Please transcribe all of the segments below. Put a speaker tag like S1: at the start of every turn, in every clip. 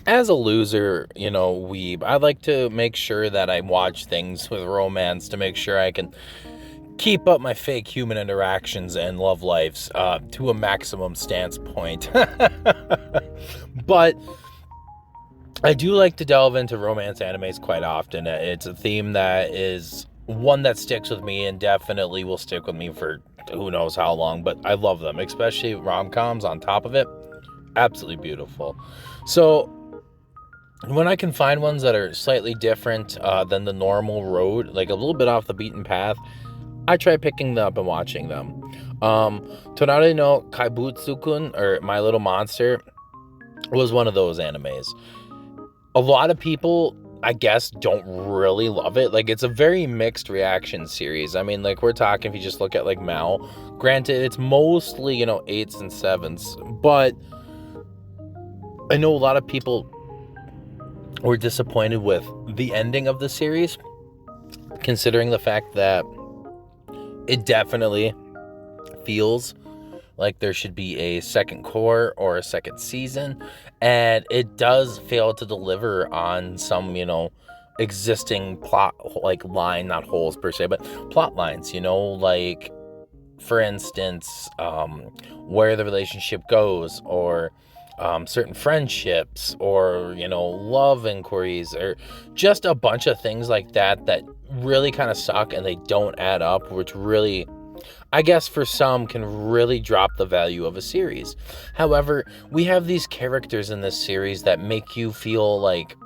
S1: as a loser, weeb, I like to make sure that I watch things with romance to make sure I can keep up my fake human interactions and love lives to a maximum stance point. But I do like to delve into romance animes quite often. It's a theme that is one that sticks with me and definitely will stick with me for who knows how long, but I love them, especially rom-coms on top of it. Absolutely beautiful. So when I can find ones that are slightly different than the normal road, like a little bit off the beaten path, I try picking them up and watching them. Tonare no Kaibutsu-kun, or My Little Monster, was one of those animes. A lot of people, I guess, don't really love it. Like, it's a very mixed reaction series. I mean, like, we're talking, if you just look at, like, Mal, granted, it's mostly, 8s and 7s, but I know a lot of people were disappointed with the ending of the series, considering the fact that it definitely feels like there should be a second core or a second season, and it does fail to deliver on some, existing plot, like, not holes per se, but plot lines, like, for instance, where the relationship goes, or certain friendships, or love inquiries, or just a bunch of things like that really kind of suck and they don't add up, which really, I guess, for some can really drop the value of a series. However, we have these characters in this series that make you feel like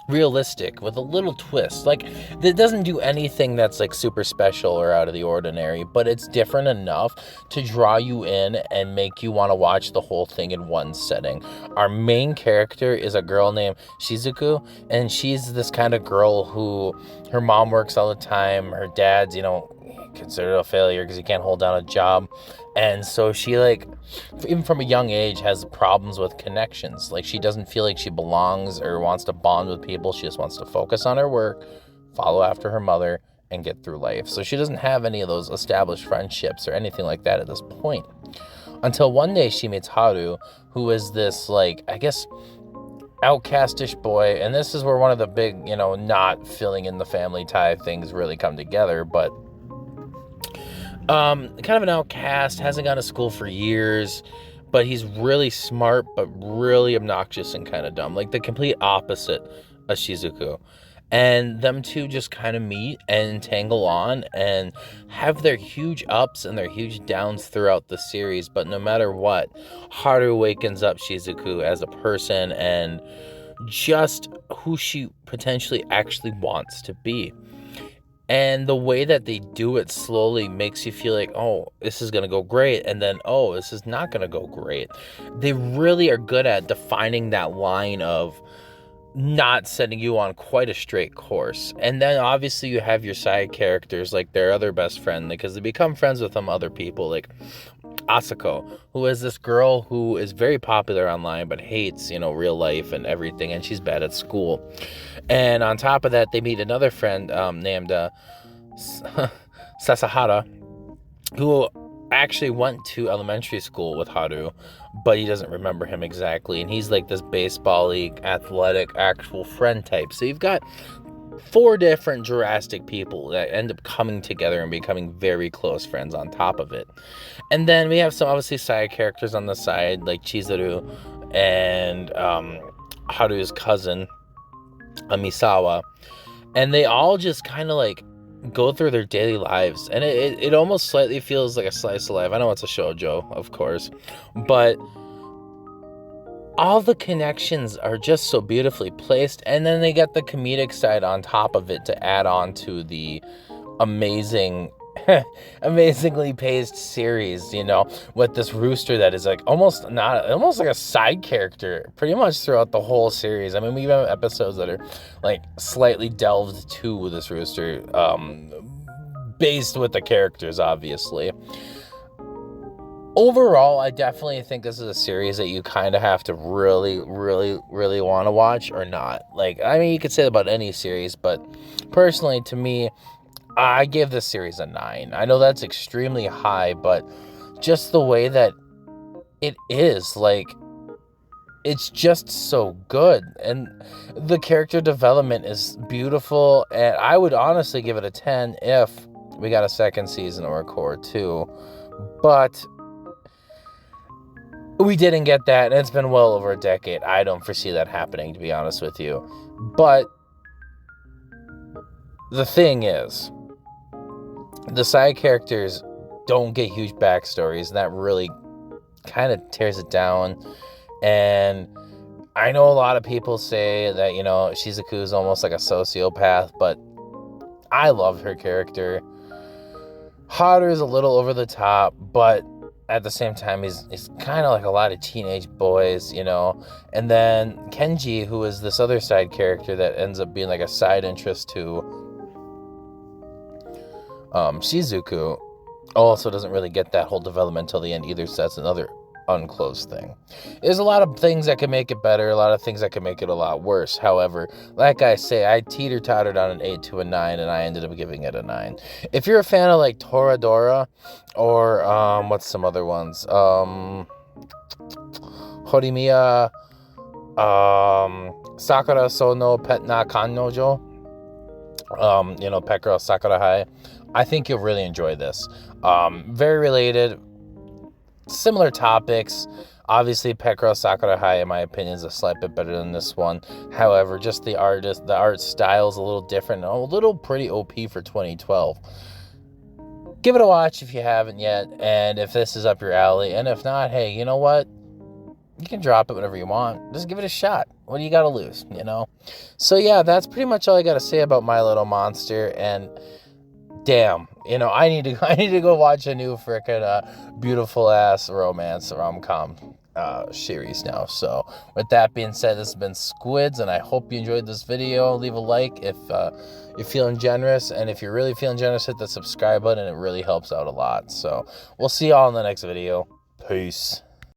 S1: realistic with a little twist. Like, it doesn't do anything that's like super special or out of the ordinary, but it's different enough to draw you in and make you want to watch the whole thing in one setting. Our main character is a girl named Shizuku, and she's this kind of girl who, her mom works all the time, her dad's, considered a failure because he can't hold down a job, and so she, like, even from a young age, has problems with connections. Like, she doesn't feel like she belongs or wants to bond with people. She just wants to focus on her work, follow after her mother, and get through life. So she doesn't have any of those established friendships or anything like that at this point, until one day she meets Haru, who is this, like, I guess, outcastish boy. And this is where one of the big, not filling in the family tie things really come together. But kind of an outcast, hasn't gone to school for years, but he's really smart, but really obnoxious and kind of dumb, like the complete opposite of Shizuku. And them two just kind of meet and tangle on and have their huge ups and their huge downs throughout the series. But no matter what, Haru wakens up Shizuku as a person and just who she potentially actually wants to be. And the way that they do it slowly makes you feel like, oh, this is going to go great. And then, oh, this is not going to go great. They really are good at defining that line of not setting you on quite a straight course. And then obviously you have your side characters, like their other best friend, because they become friends with some other people, like Asako, who is this girl who is very popular online but hates, real life and everything, and she's bad at school. And on top of that, they meet another friend named Sasahara, who actually went to elementary school with Haru, but he doesn't remember him exactly. And he's like this baseball-y, athletic, actual friend type. So you've got 4 different drastic people that end up coming together and becoming very close friends on top of it. And then we have some obviously side characters on the side, like Chizuru and Haru's cousin, Misawa. And they all just kind of like go through their daily lives, and it almost slightly feels like a slice of life. I know it's a shoujo, of course, but all the connections are just so beautifully placed, and then they get the comedic side on top of it to add on to the amazingly paced series, with this rooster that is like almost like a side character pretty much throughout the whole series. I mean, we have episodes that are like slightly delved to this rooster, based with the characters, obviously. Overall, I definitely think this is a series that you kind of have to really, really, really want to watch or not. Like, I mean, you could say that about any series, but personally, to me, I give this series a 9. I know that's extremely high, but just the way that it is, like, it's just so good, and the character development is beautiful, and I would honestly give it a 10 if we got a second season or a core 2, but we didn't get that, and it's been well over a decade. I don't foresee that happening, to be honest with you. But the thing is, the side characters don't get huge backstories, and that really kind of tears it down. And I know a lot of people say that, you know, Shizuku is almost like a sociopath, but I love her character. Haru's a little over the top, but at the same time, he's kind of like a lot of teenage boys, you know. And then Kenji, who is this other side character that ends up being like a side interest to Shizuku, also doesn't really get that whole development until the end either, so that's another unclosed thing. There's a lot of things that can make it better, a lot of things that can make it a lot worse. However, like I say, I teeter-tottered on an 8 to a 9, and I ended up giving it a 9. If you're a fan of like Toradora, or what's some other ones, Horimiya, Sakura Sono Pet na Kannojo, you know, petgirlofsakurahigh, I think you'll really enjoy this. Very related, similar topics. Obviously, petgirlofsakurahigh, in my opinion, is a slight bit better than this one. However, just the art style is a little different, a little pretty OP for 2012. Give it a watch if you haven't yet, and if this is up your alley. And if not, hey, you know what? You can drop it whenever you want. Just give it a shot. What do you got to lose, you know? So yeah, that's pretty much all I got to say about My Little Monster. And damn, you know, I need to go watch a new frickin' beautiful ass romance rom-com series now. So with that being said, this has been Squids, and I hope you enjoyed this video. Leave a like if you're feeling generous, and if you're really feeling generous, hit the subscribe button. It really helps out a lot. So we'll see y'all in the next video. Peace.